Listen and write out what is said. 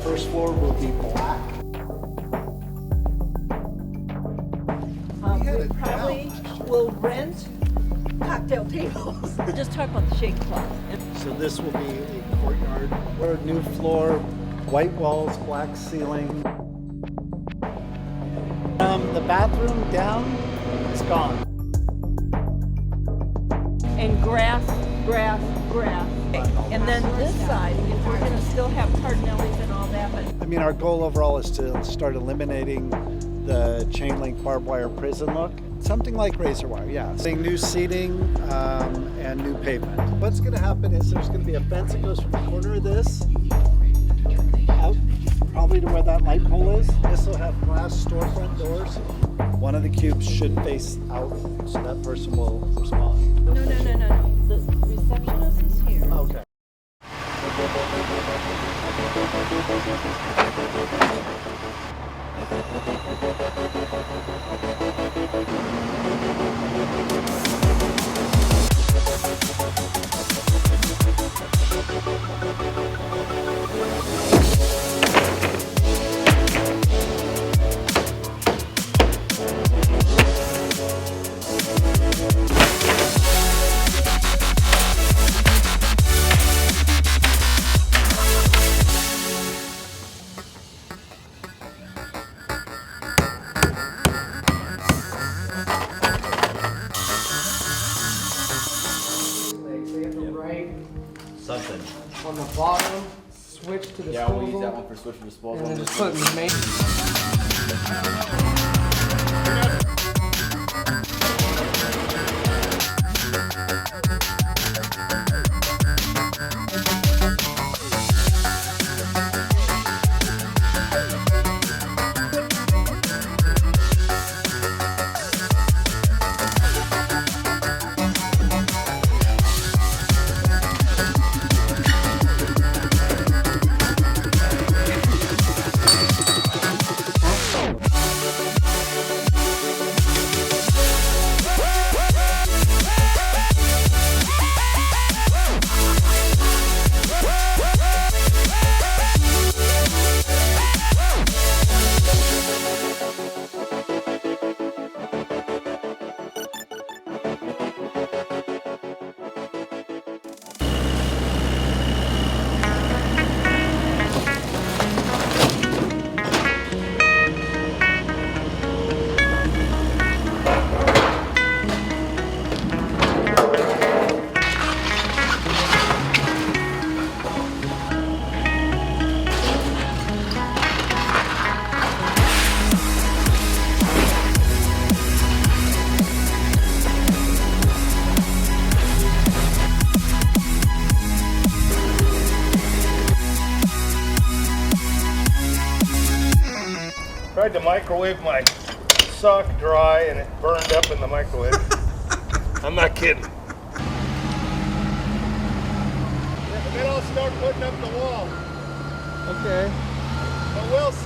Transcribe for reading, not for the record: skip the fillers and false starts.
first floor will be black. We probably will rent cocktail tables. Just talk about the shake club. So this will be a courtyard. We're a new floor, white walls, black ceiling. The bathroom down is gone. And grass. And then this side, if we're gonna still have cardinellis and all that, but I mean, our goal overall is to start eliminating the chain link barbed wire prison look. Something like razor wire, yeah. Seeing new seating and new pavement. What's gonna happen is there's gonna be a fence that goes from the corner of this out, probably to where that light pole is. This will have glass storefront doors. One of the cubes should face out so that person will respond. no. The receptionist is here. Okay. Something. On the bottom, switch to disposal. Yeah, we'll use that one for switch to disposal. And then just put in the main. Tried to microwave my sock dry and it burned up in the microwave. I'm not kidding. And then I'll start putting up the wall. Okay. But we'll see.